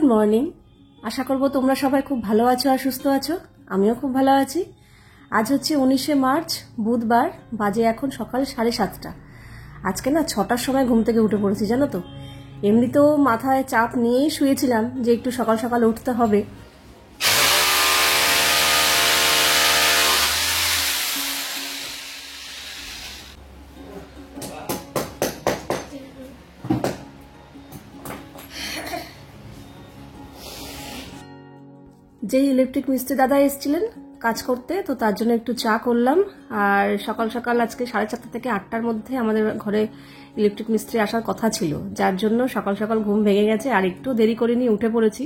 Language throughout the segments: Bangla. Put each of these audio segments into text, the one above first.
মর্নিং। আশা করব তোমরা সবাই খুব ভালো আছো আর সুস্থ আছো। আমিও খুব ভালো আছি। আজ হচ্ছে 19শে মার্চ, বুধবার। বাজে এখন সকাল 7:30। আজকে না 6টার সময় ঘুম থেকে উঠে পড়েছি, জানো তো। এমনিতেও মাথায় চাপ নিয়েই শুয়েছিলাম যে একটু সকাল সকাল উঠতে হবে। যেই ইলেকট্রিক মিস্ত্রি দাদা এসেছিলেন কাজ করতে, তো তার জন্য একটু চা করলাম। আর সকাল সকাল আজকে 4:30 থেকে 8টার মধ্যে আমাদের ঘরে ইলেকট্রিক মিস্ত্রি আসার কথা ছিল, যার জন্য সকাল সকাল ঘুম ভেঙে গেছে। আর একটু দেরি করে নিয়ে উঠে পড়েছি।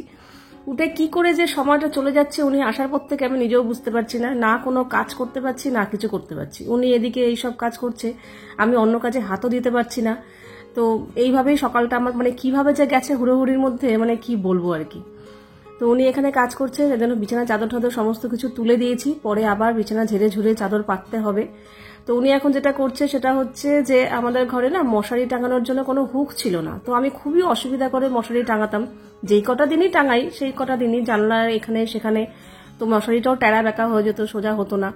উঠে কি করে যে সময়টা চলে যাচ্ছে উনি আসার পর থেকে আমি নিজেও বুঝতে পারছি না। না কোনো কাজ করতে পারছি, না কিছু করতে পারছি। উনি এদিকে এইসব কাজ করছে, আমি অন্য কাজে হাতও দিতে পারছি না। তো এইভাবেই সকালটা আমার কিভাবে যে গেছে হুড়োহুড়ির মধ্যে, কি বলবো আর কি। তো উনি এখানে কাজ করছে, সেজন্য বিছানা চাদর টাদর সমস্ত কিছু তুলে দিয়েছি। পরে আবার বিছানা ঝেড়ে ঝুড়ে চাদর পাততে হবে। তো উনি এখন যেটা করছে সেটা হচ্ছে যে আমাদের ঘরে না মশারি টাঙানোর জন্য কোনো হুক ছিল না। তো আমি খুবই অসুবিধা করে মশারি টাঙাতাম। যেই কটা দিনই টাঙাই সেই কটা দিনই জানলার এখানে সেখানে, তো মশারিটাও টেরা বেঁকা হয়ে যেত, সোজা হতো না।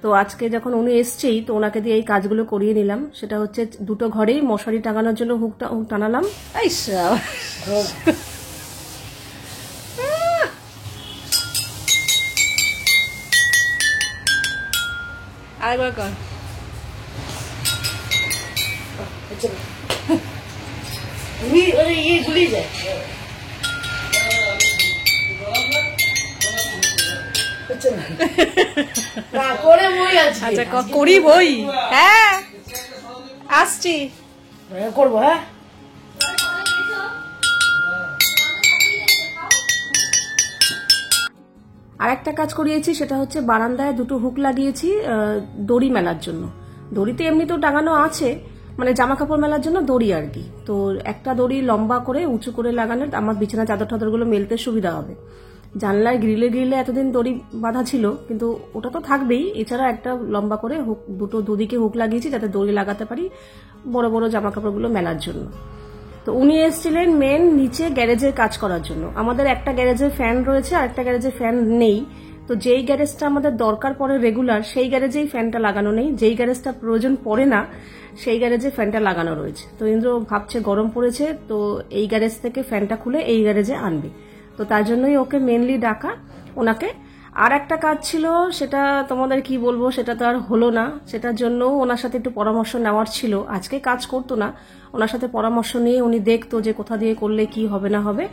তো আজকে যখন উনি এসছেই, তো ওনাকে দিয়ে এই কাজগুলো করিয়ে নিলাম। সেটা হচ্ছে দুটো ঘরেই মশারি টাঙানোর জন্য হুক টানালাম। আরেকবার কর। আচ্ছা করি বই। হ্যাঁ আসছি, করবো। হ্যাঁ আর একটা কাজ করিয়েছি, সেটা হচ্ছে বারান্দায় দুটো হুক লাগিয়েছি দড়ি মেলার জন্য। দড়িতে এমনিতেও টাঙানো আছে, জামা কাপড় মেলার জন্য দড়ি আর কি। তো একটা দড়ি লম্বা করে উঁচু করে লাগালে আমার বিছানা চাদর টাদরগুলো মেলতে সুবিধা হবে। জানলায় গ্রিলে এতদিন দড়ি বাঁধা ছিল, কিন্তু ওটা তো থাকবেই। এছাড়া একটা লম্বা করে হুক, দুদিকে হুক লাগিয়েছি যাতে দড়ি লাগাতে পারি বড় বড় জামা কাপড়গুলো মেলার জন্য। তো উনি এসেছিলেন মেন নিচে গ্যারেজের কাজ করার জন্য। আমাদের একটা গ্যারেজে ফ্যান রয়েছে আর একটা গ্যারেজে ফ্যান নেই। তো যেই গ্যারেজটা আমাদের দরকার পড়ে রেগুলার, সেই গ্যারেজেই ফ্যানটা লাগানো নেই। যেই গ্যারেজটা প্রয়োজন পড়ে না, সেই গ্যারেজে ফ্যানটা লাগানো রয়েছে। তো ইন্দ্র ভাবছে গরম পড়েছে, তো এই গ্যারেজ থেকে ফ্যানটা খুলে এই গ্যারেজে আনবে। তো তার জন্যই ওকে মেনলি ডাকা, ওনাকে। আর একটা কাজ ছিল, সেটা তোমাদের কি বলবো, সেটা তো আর হলো না। সেটার জন্য ওনার সাথে একটু পরামর্শ নেওয়ার ছিল। আজকে কাজ করতো না, ওনার সাথে পরামর্শ নিয়ে উনি দেখতো যে কোথা দিয়ে করলে কি হবে না হবে।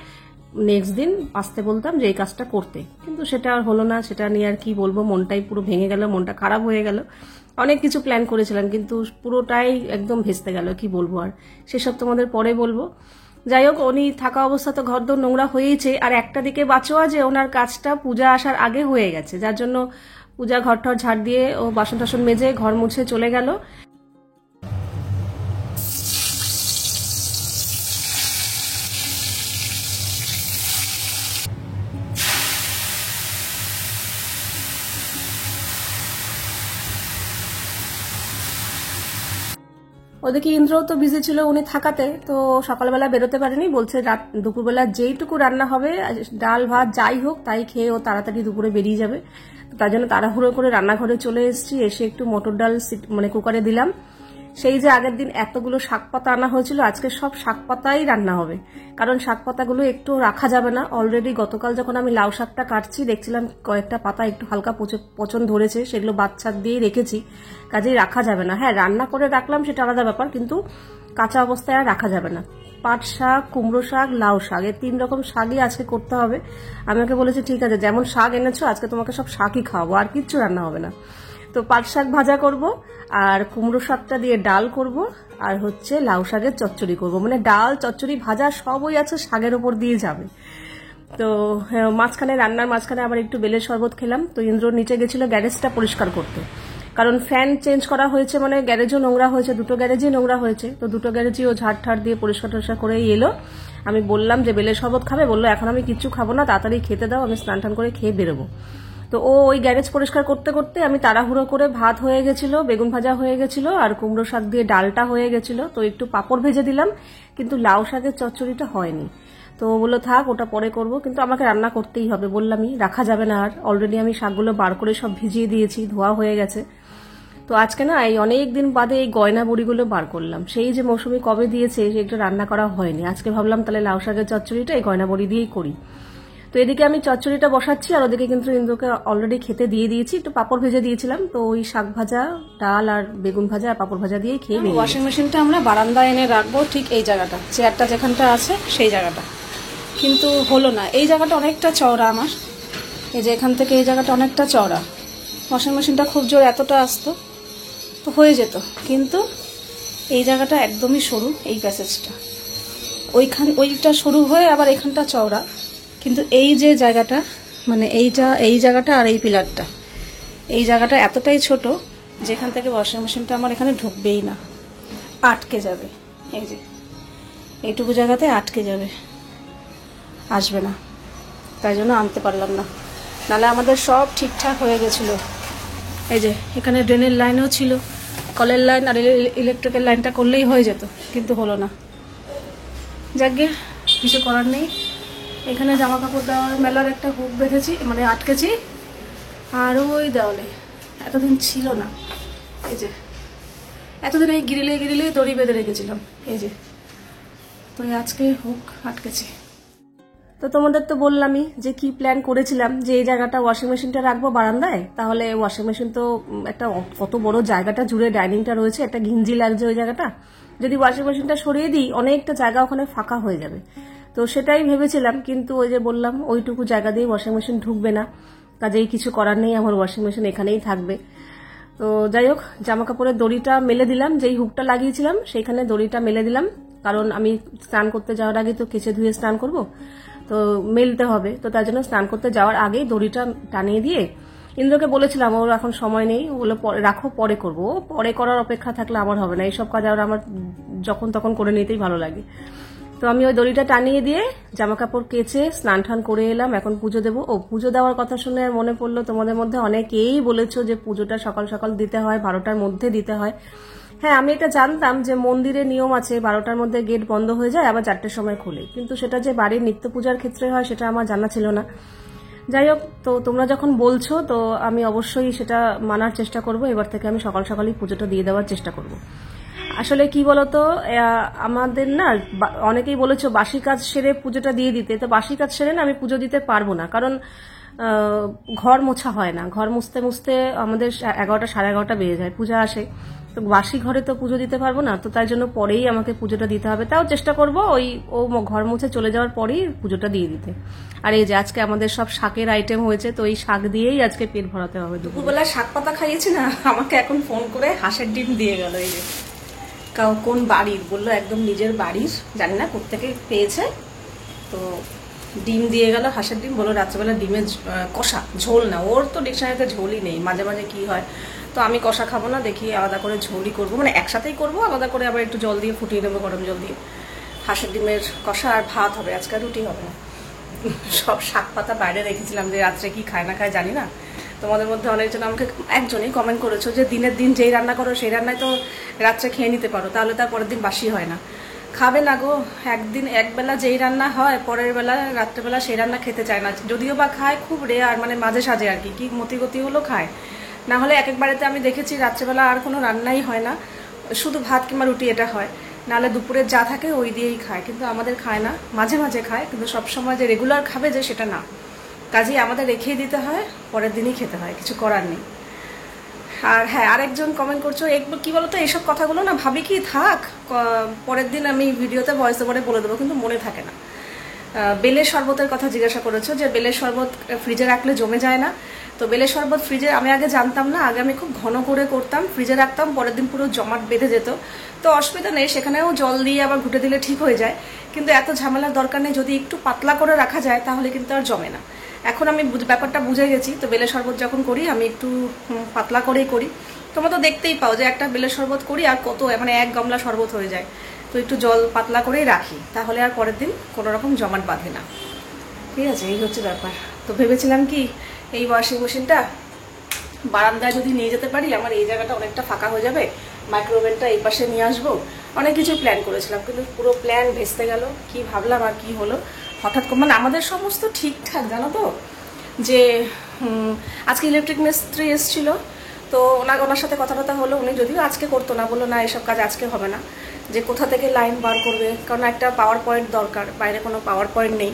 নেক্সট দিন আসতে বলতাম যে এই কাজটা করতে, কিন্তু সেটা আর হলো না। সেটা নিয়ে আর কি বলবো, মনটাই পুরো ভেঙে গেল, মনটা খারাপ হয়ে গেল। অনেক কিছু প্ল্যান করেছিলাম, কিন্তু পুরোটাই একদম ভেস্তে গেল। কি বলবো আর, সেসব তোমাদের পরে বলবো। যাই হোক, উনি থাকা অবস্থা তো ঘরদোর নোংরা হয়েইছে। আর একটা দিকে বাঁচোয়া যে ওনার কাজটা পূজা আসার আগে হয়ে গেছে, যার জন্য পূজা ঘরটর ঝাড় দিয়ে ও বাসন টাসন মেজে ঘর মুছে চলে গেল। ওদিকে ইন্দ্রও তো বিজি ছিল উনি থাকাতে, তো সকালবেলা বেরোতে পারেনি। বলছে দুপুরবেলা যেইটুকু রান্না হবে, ডাল ভাত যাই হোক তাই খেয়ে ও তাড়াতাড়ি দুপুরে বেরিয়ে যাবে। তো তার জন্য তাড়াহুড়ো করে রান্নাঘরে চলে এসেছি। এসে একটু মটর ডাল কুকারে দিলাম। সেই যে আগের দিন এতগুলো শাক পাতা আনা হয়েছিল, আজকে সব শাক পাতাই রান্না হবে। কারণ শাক পাতাগুলো একটু রাখা যাবে না। অলরেডি গতকাল যখন আমি লাউ শাকটা কাটছি, দেখছিলাম কয়েকটা পাতা একটু হালকা পচন ধরেছে, সেগুলো বাচ্চা দিয়ে রেখেছি, কাজেই রাখা যাবে না। হ্যাঁ, রান্না করে রাখলাম সেটা আলাদা ব্যাপার, কিন্তু কাঁচা অবস্থায় আর রাখা যাবে না। পাট শাক, কুমড়ো শাক, লাউ শাক, এই 3 রকম শাকই আজকে করতে হবে। আমি ওকে বলেছি ঠিক আছে, যেমন শাক এনেছো আজকে তোমাকে সব শাকই খাওয়াবো, আর কিচ্ছু রান্না হবে না। তো পাট শাক ভাজা করব, আর কুমড়ো শাকটা দিয়ে ডাল করব, আর হচ্ছে লাউ শাকের চচ্চড়ি করব। ডাল চচ্চড়ি ভাজা সবই আছে, শাকের ওপর দিয়ে যাবে। তো মাঝখানে রান্নার মাঝখানে আবার একটু বেলের শরবত খেলাম। তো ইন্দ্র নিচে গেছিল গ্যারেজটা পরিষ্কার করতে, কারণ ফ্যান চেঞ্জ করা হয়েছে, গ্যারেজও নোংরা হয়েছে, দুটো গ্যারেজই নোংরা হয়েছে। তো দুটো গ্যারেজই ও ঝাড় ঠাড় দিয়ে পরিষ্কার টরিষ্কার করেই এলো। আমি বললাম যে বেলের শরবত খাবে, বললো এখন আমি কিচ্ছু খাবো না, তাড়াতাড়ি খেতে দাও, আমি স্নান টান করে খেয়ে বেরোবো। তো ও ওই গ্যারেজ পরিষ্কার করতে করতে আমি তাড়াহুড়ো করে ভাত হয়ে গেছিল, বেগুন ভাজা হয়ে গেছিল, আর কুমড়ো শাক দিয়ে ডালটা হয়ে গেছিল। তো একটু পাঁপড় ভেজে দিলাম, কিন্তু লাউ শাকের চচ্চড়িটা হয়নি। তো বললো থাক, ওটা পরে করব, কিন্তু আমাকে রান্না করতেই হবে, বললামই, রাখা যাবে না। আর অলরেডি আমি শাকগুলো বার করে সব ভিজিয়ে দিয়েছি, ধোয়া হয়ে গেছে। তো আজকে না এই অনেক দিন বাদে এই গয়না বড়িগুলো বার করলাম। সেই যে মৌসুমি কবে দিয়েছে সেটা রান্না করা হয়নি। আজকে ভাবলাম তাহলে লাউ শাকের চচ্চড়িটা এই গয়না বড়ি দিয়েই করি। তো এদিকে আমি চচ্চড়িটা বসাচ্ছি, আর ওদিকে কিন্তু ইন্দ্রকে অলরেডি খেতে দিয়ে দিয়েছি। একটু পাঁপড় ভেজে দিয়েছিলাম, তো ওই শাক ভাজা, ডাল আর বেগুন ভাজা আর পাঁপড় ভাজা দিয়ে খেয়ে নিই। ওয়াশিং মেশিনটা আমরা বারান্দায় এনে রাখবো, ঠিক এই জায়গাটা, চেয়ারটা যেখানটা আছে সেই জায়গাটা, কিন্তু হলো না। এই জায়গাটা অনেকটা চওড়া আমার, এই যে এখান থেকে এই জায়গাটা অনেকটা চওড়া। ওয়াশিং মেশিনটা খুব জোর এতটা আসতো তো হয়ে যেত, কিন্তু এই জায়গাটা একদমই সরু, এই প্যাসেজটা ওইটা সরু হয়ে আবার এখানটা চওড়া, কিন্তু এই যে জায়গাটা, মানে এই জায়গাটা আর এই পিলারটা, এই জায়গাটা এতটাই ছোট যেখান থেকে ওয়াশিং মেশিনটা আমার এখানে ঢুকবেই না, আটকে যাবে। এই যে এইটুকু জায়গাতে আটকে যাবে, আসবে না, তাই জন্য আনতে পারলাম না, নাহলে আমাদের সব ঠিকঠাক হয়ে গেছিলো। এই যে এখানে ড্রেনের লাইনও ছিল, কলের লাইন আর ইলেকট্রিকের লাইনটা করলেই হয়ে যেত, কিন্তু হলো না। যাকে কিছু করার নেই। এখানে জামা কাপড় দেওয়ার মেলার একটা হুক বেঁধেছি, মানে আটকেছি, আর ওই দেওয়ালে এতদিন ছিল না, এই যে এতদিন এই গিরিলে দড়ি বেঁধে রেখেছিলাম, এই যে, তো আজকে হুক আটকেছি। তো তোমাদের তো বললামই যে কি প্ল্যান করেছিলাম, যে এই জায়গাটা ওয়াশিং মেশিনটা রাখবো বারান্দায়, তাহলে ওয়াশিং মেশিন তো একটা কত বড় জায়গাটা জুড়ে ডাইনিংটা রয়েছে, একটা ঘিঞ্জি লাগছে ওই জায়গাটা, যদি ওয়াশিং মেশিনটা সরিয়ে দিই অনেকটা জায়গা ওখানে ফাঁকা হয়ে যাবে। তো সেটাই ভেবেছিলাম, কিন্তু ওই যে বললাম ওইটুকু জায়গা দিয়ে ওয়াশিং মেশিন ঢুকবে না, কাজেই কিছু করার নেই, আমার ওয়াশিং মেশিন এখানেই থাকবে। তো যাই হোক, জামা কাপড়ের দড়িটা মেলে দিলাম, যেই হুকটা লাগিয়েছিলাম সেইখানে দড়িটা মেলে দিলাম, কারণ আমি স্নান করতে যাওয়ার আগে তো কেচে ধুয়ে স্নান করব, তো মেলতে হবে, তো তার জন্য স্নান করতে যাওয়ার আগেই দড়িটা টানিয়ে দিয়ে ইন্দ্রকে বলেছিলাম, ওর এখন সময় নেই, ওগুলো রাখো পরে করবো, পরে করার অপেক্ষা থাকলে আমার হবে না, এইসব কাজ আর আমার যখন তখন করে নিতেই ভালো লাগে। তো আমি ওই দড়িটা টানিয়ে দিয়ে জামা কাপড় কেচে স্নান টান করে এলাম, এখন পুজো দেবো। ও পুজো দেওয়ার কথা শুনে মনে পড়লো, তোমাদের মধ্যে অনেকেই বলেছো যে পুজোটা সকাল সকাল দিতে হয়, 12টার মধ্যে দিতে হয়। হ্যাঁ, আমি এটা জানতাম যে মন্দিরে নিয়ম আছে 12টার মধ্যে গেট বন্ধ হয়ে যায়, আবার 4টের সময় খোলে, কিন্তু সেটা যে বাড়ির নিত্য পূজার ক্ষেত্রে হয় সেটা আমার জানা ছিল না। যাই হোক, তো তোমরা যখন বলছো তো আমি অবশ্যই সেটা মানার চেষ্টা করব, এবার থেকে আমি সকাল সকালই পুজোটা দিয়ে দেওয়ার চেষ্টা করব। আসলে কি বলতো, আমাদের না অনেকেই বলেছো বাসি কাজ সেরে পুজোটা দিয়ে দিতে, তো বাসি কাজ সেরে না আমি পুজো দিতে পারবো না, কারণ ঘর মোছা হয় না, ঘর মুছতে মুছতে আমাদের 11টা 11:30 বেজে যায়, পূজা আসে, তো বাসি ঘরে তো পুজো দিতে পারবো না, তো তাই জন্য পরেই আমাকে পুজোটা দিতে হবে। তাও চেষ্টা করব ওই ও ঘর মুছে চলে যাওয়ার পরেই পুজোটা দিয়ে দিতে। আর এই যে আজকে আমাদের সব শাকের আইটেম হয়েছে, তো এই শাক দিয়েই আজকে পেট ভরাতে হবে। দুপুরবেলা শাক পাতা খাইয়েছি না, আমাকে এখন ফোন করে হাঁসের ডিম দিয়ে গেল। এই যে কোন বাড়ির বললো, একদম নিজের বাড়ির, জানি না কোত্থেকে পেয়েছে, তো ডিম দিয়ে গেল, হাঁসের ডিম, বললো রাত্রেবেলা ডিমের কষা, ঝোল না, ওর তো ডিকশনারিতে ঝোলই নেই, মাঝে মাঝে কি হয়, তো আমি কষা খাবো না, দেখি আলাদা করে ঝোলই করবো, মানে একসাথেই করবো, আলাদা করে আবার একটু জল দিয়ে ফুটিয়ে দেবো, গরম জল দিয়ে। হাঁসের ডিমের কষা আর ভাত হবে, আজকে রুটি হবে না। সব শাক পাতা বাইরে রেখেছিলাম, যে রাত্রে কি খায় না খায় জানি না। তোমাদের মধ্যে অনেকজন আমাকে একজনই কমেন্ট করেছো যে দিনের দিন যেই রান্না করো সেই রান্নায় তো রাত্রে খেয়ে নিতে পারো, তাহলে তার পরের দিন বাসি হয় না। খাবে না গো, একদিন একবেলা যেই রান্না হয় পরের বেলা রাত্রেবেলা সেই রান্না খেতে চায় না, যদিও বা খায় খুব রেয়ার, মানে মাঝে সাঝে আর কি মতিগতি হলো খায়, না হলে এক এক বাড়িতে আমি দেখেছি রাত্রেবেলা আর কোনো রান্নাই হয় না, শুধু ভাত কিংবা রুটি এটা হয়, নাহলে দুপুরের যা থাকে ওই দিয়েই খায়, কিন্তু আমাদের খায় না, মাঝে মাঝে খায়, কিন্তু সবসময় যে রেগুলার খাবে যে সেটা না, কাজেই আমাদের রেখেই দিতে হয়, পরের দিনই খেতে হয়, কিছু করার নেই। আর হ্যাঁ, আরেকজন কমেন্ট করছো, কি বলতো, এইসব কথাগুলো না ভাবি কি থাক, পরের দিন আমি ভিডিওতে ভয়েস ওভারে বলে দেবো, কিন্তু মনে থাকে না। বেলের শরবতের কথা জিজ্ঞাসা করেছো, যে বেলের শরবত ফ্রিজে রাখলে জমে যায় না, তো বেলের শরবত ফ্রিজে আমি আগে জানতাম না, আগে আমি খুব ঘন করে করতাম, ফ্রিজে রাখতাম, পরের দিন পুরো জমাট বেঁধে যেত, তো অসুবিধা নেই, সেখানেও জল দিয়ে আবার ঘুটে দিলে ঠিক হয়ে যায়, কিন্তু এত ঝামেলার দরকার নেই, যদি একটু পাতলা করে রাখা যায় তাহলে কিন্তু আর জমে না। এখন আমি ব্যাপারটা বুঝে গেছি, তো বেলের শরবত যখন করি আমি একটু পাতলা করেই করি, তোমরা তো দেখতেই পাও যে একটা বেলের শরবত করি আর কত, মানে 1 গামলা শরবত হয়ে যায়, তো একটু জল পাতলা করেই রাখি, তাহলে আর পরের দিন কোনো রকম জমাট বাঁধে না। ঠিক আছে, এই হচ্ছে ব্যাপার। তো ভেবেছিলাম কি, এই ওয়াশিং মেশিনটা বারান্দায় যদি নিয়ে যেতে পারি, আমার এই জায়গাটা অনেকটা ফাঁকা হয়ে যাবে, মাইক্রোওভেনটা এই পাশে নিয়ে আসবো, অনেক কিছু প্ল্যান করেছিলাম, কিন্তু পুরো প্ল্যান ভেস্তে গেল, কি ভাবলাম আর কি হলো। হঠাৎ মানে আমাদের সমস্ত ঠিকঠাক জানো তো, যে আজকে ইলেকট্রিক মিস্ত্রি এসেছিল, তো ওনার সাথে কথা হলো। উনি যদিও আজকে করতো না, বললো না এসব কাজ আজকে হবে না, যে কোথা থেকে লাইন বার করবে, কারণ একটা পাওয়ার পয়েন্ট দরকার, বাইরে কোনো পাওয়ার পয়েন্ট নেই।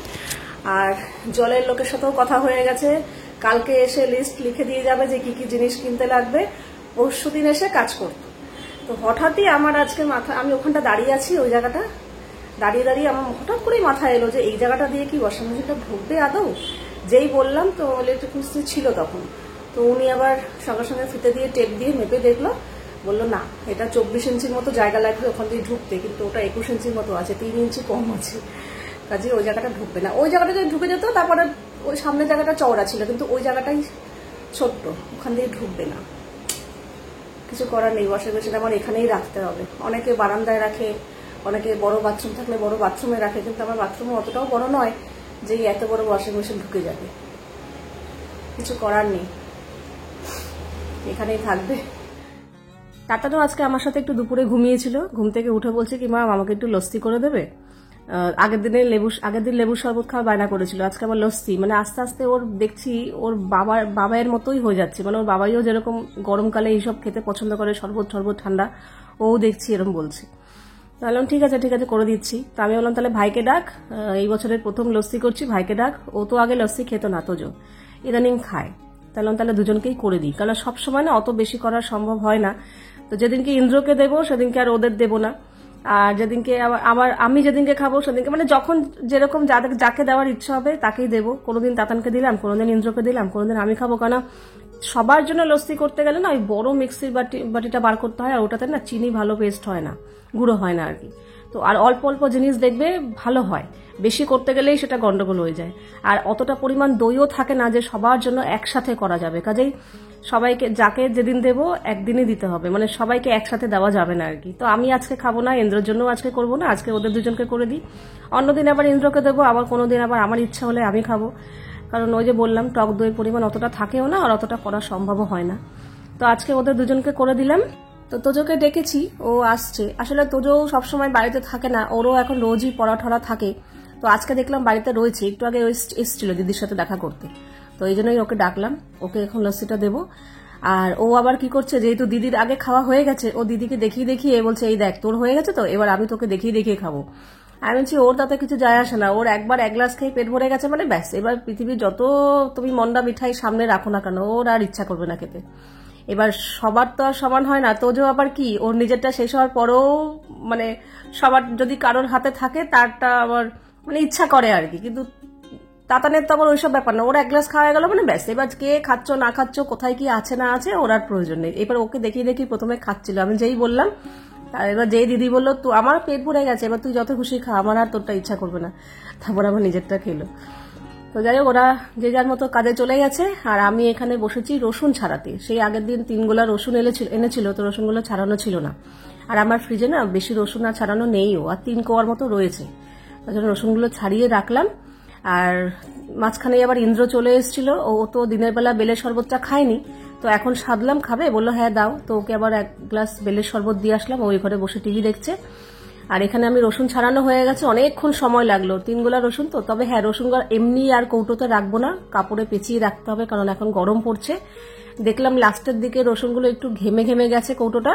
আর জলের লোকের সাথেও কথা হয়ে গেছে, কালকে এসে লিস্ট লিখে দিয়ে যাবে যে কি কি জিনিস কিনতে লাগবে, পরশু দিন এসে কাজ করতো। তো হঠাৎই আমার আজকে আমি ওখানটা দাঁড়িয়ে আছি, ওই জায়গাটা দাঁড়িয়ে আমার হঠাৎ করেই মাথায় এলো যে এই জায়গাটা দিয়ে কি ওয়াশিং মেশিনটা ঢুকবে আদৌ। যেই বললাম, তো ইলেকট্রিক মিস্ত্রি ছিল তখন, তো উনি আবার সঙ্গে সঙ্গে ফিতে দিয়ে টেপ দিয়ে মেপে দেখলো, বললো না এটা 24 ইঞ্চির মতো জায়গা লাগবে ওখান দিয়ে ঢুকতে, কিন্তু ওটা 21 ইঞ্চির মতো আছে, 3 ইঞ্চি কম আছে, কাজে ওই জায়গাটা ঢুকবে না। ওই জায়গাটা যদি ঢুকে যেত, তারপরে ওই সামনের জায়গাটা চওড়া ছিল, কিন্তু ওই জায়গাটাই ছোট্ট, ওখান দিয়ে ঢুকবে না। কিছু করার নেই, ওয়াশিং মেশিন আমার এখানেই রাখতে হবে। অনেকে বারান্দায় রাখে, অনেকে বড় বাথরুম থাকলে বড় বাথরুমে রাখে, কিন্তু আমার বাথরুম অতটাও বড় নয় যে এত বড় ওয়াশিং মেশিন ঢুকে যাবে। কিছু করার নেই, এখানেই থাকবে। টাটাও আজকে আমার সাথে একটু দুপুরে ঘুমিয়েছিল, ঘুম থেকে উঠে বলছে কি মা আমাকে একটু লস্যি করে দেবে। আগের দিন লেবু শরবত খাওয়া বায়না করেছিল, আজকে আবার লস্যি। মানে আস্তে আস্তে ওর দেখছি ওর বাবার মতোই হয়ে যাচ্ছে, মানে ওর বাবাইও যেরকম গরমকালে এইসব খেতে পছন্দ করে, শরবত ঠান্ডা, ও দেখছি এরকম বলছে। বললাম ঠিক আছে করে দিচ্ছি। তো আমি বললাম তাহলে ভাইকে ডাক, এই বছরের প্রথম লস্যি করছি, ভাইকে ডাক। ও তো আগে লস্যি খেত না, তোজো ইদানিং খায়, তাহলে দুজনকেই করে দিই, কারণ সবসময় না অত বেশি করা সম্ভব হয় না। তো যেদিনকে ইন্দ্রকে দেবো সেদিনকে আর ওদের দেবো না, আর যেদিনকে আবার আমি যেদিনকে খাবো সেদিনকে, মানে যখন যেরকম যাকে দেওয়ার ইচ্ছা হবে তাকেই দেবো। কোনোদিন তাতানকে দিলাম, কোনোদিন ইন্দ্রকে দিলাম, কোনোদিন আমি খাবো। কেন সবার জন্য লস্যি করতে গেলে না ওই বড় মিক্সির বাটিটা বার করতে হয়, আর ওটাতে না চিনি ভালো পেস্ট হয় না, গুঁড়ো হয় না আর কি। তো আর অল্প অল্প জিনিস দেখবে ভালো হয়, বেশি করতে গেলেই সেটা গন্ডগোল হয়ে যায়। আর অতটা পরিমাণ দইও থাকে না যে সবার জন্য একসাথে করা যাবে, কাজেই সবাইকে যাকে যেদিন দেবো একদিনই দিতে হবে, মানে সবাইকে একসাথে দেওয়া যাবে না আর কি। তো আমি আজকে খাবো না, ইন্দ্রর জন্য আজকে করবো না, আজকে ওদের দুজনকে করে দিই, অন্যদিন আবার ইন্দ্রকে দেবো, আবার কোনোদিন আবার আমার ইচ্ছা হলে আমি খাবো। কারণ ওই যে বললাম টক দইয়ের পরিমাণ অতটা থাকেও না, আর অতটা করা সম্ভবও হয় না। তো আজকে ওদের দুজনকে করে দিলাম। তো তোজোকে ডেকেছি, ও আসছে। আসলে তোজো সবসময় বাড়িতে থাকে না, ওরও এখন রোজই পড়া থাকে। তো আজকে দেখলাম বাড়িতে রয়েছে, একটু আগে এসেছিল দিদির সাথে দেখা করতে, তো এই জন্যই ওকে ডাকলাম, ওকে এখন লস্যিটা দেবো। আর ও আবার কি করছে, যেহেতু দিদির আগে খাওয়া হয়ে গেছে, ও দিদিকে দেখিয়ে বলছে এই দেখ তোর হয়ে গেছে, তো এবার আমি তোকে দেখিয়ে খাবো। আমি বলছি ওর তাতে কিছু যায় আসে না, ওর একবার 1 গ্লাস খেয়ে পেট ভরে গেছে মানে ব্যাস, এবার পৃথিবীর যত তুমি মন্ডা মিঠাই সামনে রাখো না কেন, ওর আর ইচ্ছা করবে না খেতে। এবার সবার তো আর সমান হয় না, তোজো আবার কি ওর নিজেরটা শেষ হওয়ার পরেও মানে সবার যদি কারোর হাতে থাকে তারটা আবার মানে ইচ্ছা করে আর কি, কিন্তু তাতানের তো আবার ওইসব ব্যাপার না, ওর 1 গ্লাস খাওয়া গেল মানে ব্যাস, এবার কে খাচ্ছ না খাচ্ছ, কোথায় কি আছে না আছে ওর আর প্রয়োজন নেই। এবার ওকে দেখিয়ে প্রথমে খাচ্ছিল, আমি যেই বললাম, এবার যেই দিদি বললো তো আমার পেট ভরে গেছে, এবার তুই যত খুশি খা, আমার আর তোরটা ইচ্ছা করবে না, তারপর আমার নিজেরটা খেলো। তো যাই হোক, ওরা যে যার মতো কাজে চলে গেছে, আর আমি এখানে বসেছি রসুন ছাড়াতে। সেই আগের দিন 3 গোলা রসুন এনেছিল, তো রসুনগুলো ছাড়ানো ছিল না, আর আমার ফ্রিজে না বেশি রসুন আর ছাড়ানো নেইও, আর 3 কোয়ার মতো রয়েছে, তার জন্য রসুনগুলো ছাড়িয়ে রাখলাম। আর মাঝখানে আবার ইন্দ্র চলে এসেছিল, ও তো দিনের বেলা বেলের শরবতটা খায়নি, তো এখন সাধলাম খাবে, বললো হ্যাঁ দাও, তো ওকে আবার 1 গ্লাস বেলের শরবত দিয়ে আসলাম, ওই ঘরে বসে টিভি দেখছে। আর এখানে আমি রসুন ছাড়ানো হয়ে গেছে, অনেকক্ষণ সময় লাগলো, 3 গোলা রসুন তো। তবে হ্যাঁ, রসুনগুলো এমনি আর কৌটোতে রাখবো না, কাপড়ে পেঁচিয়ে রাখতে হবে, কারণ এখন গরম পড়ছে। দেখলাম লাস্টের দিকে রসুনগুলো একটু ঘেমে গেছে কৌটোটা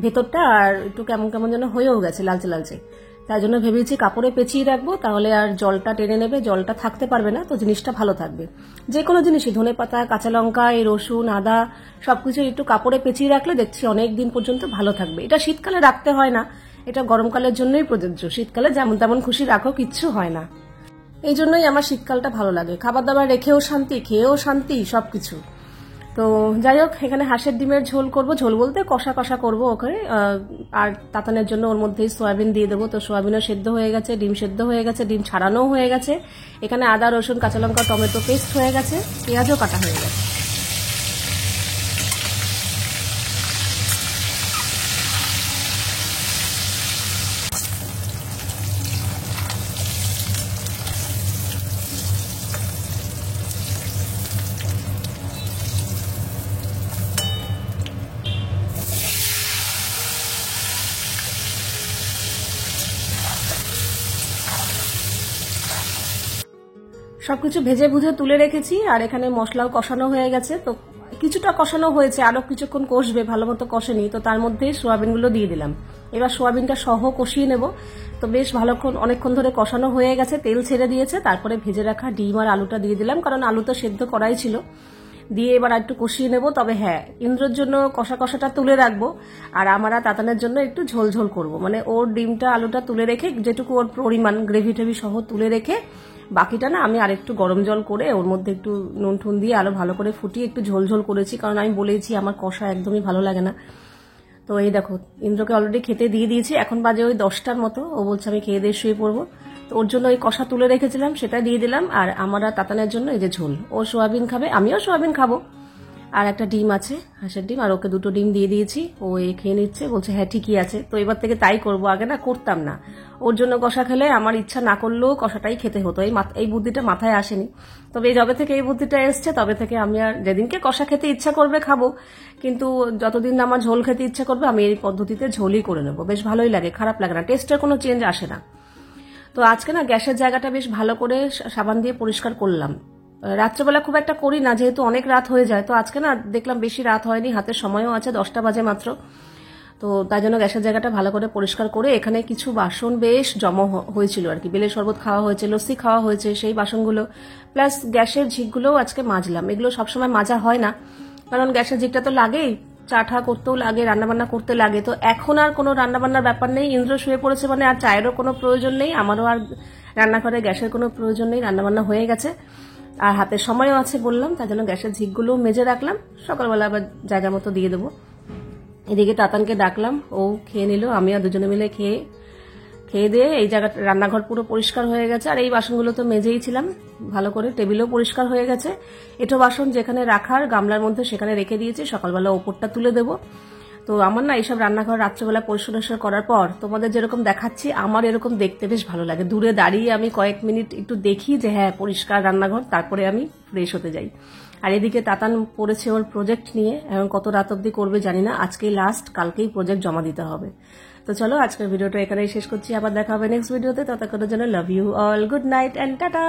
ভেতরটা, আর একটু কেমন যেন হয়েও গেছে লালচে, তাই জন্য ভেবেছি কাপড়ে পেঁচিয়ে রাখবো, তাহলে আর জলটা টেনে নেবে, জলটা থাকতে পারবে না, তো জিনিসটা ভালো থাকবে। যে কোনো জিনিসই, ধনে পাতা, কাঁচা লঙ্কা, এই রসুন, আদা সবকিছু একটু কাপড়ে পেঁচিয়ে রাখলে দেখছি অনেক দিন পর্যন্ত ভালো থাকবে। এটা শীতকালে রাখতে হয় না, এটা গরমকালের জন্যই প্রযোজ্য, শীতকালে যেমন তেমন খুশি রাখো, কিচ্ছু হয় না। এই জন্যই আমার শীতকালটা ভালো লাগে, খাবার দাবার রেখেও শান্তি, খেয়েও শান্তি, সবকিছু। তো যাই হোক, এখানে হাঁসের ডিমের ঝোল করব, ঝোল বলতে কষা করব ওখানে। আর তাতানের জন্য ওর মধ্যেই সয়াবিন দিয়ে দেবো, তো সয়াবিনও সেদ্ধ হয়ে গেছে, ডিম সেদ্ধ হয়ে গেছে, ডিম ছাড়ানোও হয়ে গেছে। এখানে আদা রসুন কাঁচা লঙ্কা টমেটো পেস্ট হয়ে গেছে, পেঁয়াজও কাটা হয়ে গেছে। সবকিছু ভেজে ভুজে তুলে রেখেছি, আর এখানে মশলাও কষানো হয়ে গেছে। তো কিছুটা কষানো হয়েছে, আরো কিছুক্ষণ কষবে, ভালো মতো কষেনি। তো তার মধ্যে সোয়াবিনগুলো দিয়ে দিলাম। এবার সোয়াবিনটা সহ কষিয়ে নেব। তো বেশ ভালোক্ষণ অনেকক্ষণ ধরে কষানো হয়ে গেছে, তেল ছেড়ে দিয়েছে। তারপরে ভেজে রাখা ডিম আর আলুটা দিয়ে দিলাম, কারণ আলু তো সেদ্ধ করাই ছিল। দিয়ে এবার একটু কষিয়ে নেব। তবে হ্যাঁ, ইন্দ্রর জন্য কষাটা তুলে রাখবো, আর আমার আর তাতানের জন্য একটু ঝোল ঝোল করবো। মানে ওর ডিমটা আলুটা তুলে রেখে, যেটুকু ওর পরিমাণ গ্রেভি টেভি সহ তুলে রেখে, বাকিটা না আমি আরেকটু গরম জল করে ওর মধ্যে একটু নুন টুন দিয়ে আরো ভালো করে ফুটিয়ে একটু ঝোল ঝোল করেছি, কারণ আমি বলেছি আমার কষা একদমই ভালো লাগে না। তো এই দেখো, ইন্দ্রকে অলরেডি খেতে দিয়ে দিয়েছি। এখন বাজে ওই 10টার মতো। ও বলছে আমি খেয়ে দিয়ে শুয়ে পড়বো। তো ওর জন্য ওই কষা তুলে রেখেছিলাম, সেটা দিয়ে দিলাম। আর আমার আর তাতানের জন্য এই যে ঝোল। ও সোয়াবিন খাবে, আমিও সোয়াবিন খাবো। আর একটা ডিম আছে, হাঁসের ডিম, আর ওকে 2টো ডিম দিয়ে দিয়েছি। ও খেয়ে নিচ্ছে, বলছে হ্যাঁ ঠিকই আছে। তো এবার থেকে তাই করবো, আগে না করতাম না। ওর জন্য কষা খেলে আমার ইচ্ছা না করলেও কষাটাই খেতে হতো। এই বুদ্ধিটা মাথায় আসেনি। তবে যবে থেকে এই বুদ্ধিটা এসছে, তবে থেকে আমি আর যেদিনকে কষা খেতে ইচ্ছা করবে খাবো, কিন্তু যতদিন না আমার ঝোল খেতে ইচ্ছা করবে আমি এই পদ্ধতিতে ঝোলই করে নেবো। বেশ ভালোই লাগে, খারাপ লাগে না, টেস্টের কোনো চেঞ্জ আসে না। তো আজকে না গ্যাসের জায়গাটা বেশ ভালো করে সাবান দিয়ে পরিষ্কার করলাম। রাত্রেবেলা খুব একটা করি না, যেহেতু অনেক রাত হয়ে যায়। তো আজকে না দেখলাম বেশি রাত হয়নি, হাতের সময়ও আছে, 10টা বাজে মাত্র। তো তাই জন্য গ্যাসের জায়গাটা ভালো করে পরিষ্কার করে, এখানে কিছু বাসন বেশ জমা হয়েছিল আর কি। বেলের শরবত খাওয়া হয়েছে, লস্যি খাওয়া হয়েছে, সেই বাসনগুলো প্লাস গ্যাসের ঝিকগুলোও আজকে মাজলাম। এগুলো সবসময় মাজা হয় না, কারণ গ্যাসের ঝিকটা তো লাগেই, চা ঠা করতেও লাগে, রান্নাবান্না করতে লাগে। তো এখন আর কোনো রান্নাবান্নার ব্যাপার নেই, ইন্দ্র শুয়ে পড়েছে মানে আর চায়েরও কোনো প্রয়োজন নেই, আমারও আর রান্নাঘরে গ্যাসের কোনো প্রয়োজন নেই, রান্নাবান্না হয়ে গেছে। আর হাতের সময়ও আছে বললাম, তার জন্য গ্যাসের ঝিকগুলো মেজে রাখলাম, সকালবেলা আবার জায়গা মতো দিয়ে দেবো। এদিকে তাতানকে ডাকলাম, ও খেয়ে নিল, আমিও দুজনে মিলে খেয়ে দিয়ে এই জায়গাটা রান্নাঘর পুরো পরিষ্কার হয়ে গেছে। আর এই বাসনগুলো তো মেজেই ছিলাম ভালো করে, টেবিলও পরিষ্কার হয়ে গেছে। এটো বাসন যেখানে রাখার গামলার মধ্যে সেখানে রেখে দিয়েছি, সকালবেলা ওপরটা তুলে দেবো। তো আমার না এইসব রান্নাঘর রাত্রেবেলা পরিষ্কার করার পর তোমাদের যেরকম দেখাচ্ছি, আমার এরকম দেখতে বেশ ভালো লাগে। দূরে দাঁড়িয়ে আমি কয়েক মিনিট একটু দেখি যে হ্যাঁ পরিষ্কার রান্নাঘর, তারপরে আমি ফ্রেশ হতে যাই। আর এদিকে তাতান পড়েছে ওর প্রজেক্ট নিয়ে, এখন কত রাত অবধি করবে জানি না, আজকেই লাস্ট, কালকেই প্রজেক্ট জমা দিতে হবে। তো চলো আজকের ভিডিওটা এখানেই শেষ করছি, আবার দেখা হবে নেক্সট ভিডিওতে। ততক্ষণের জন্য love you all, good night and tata.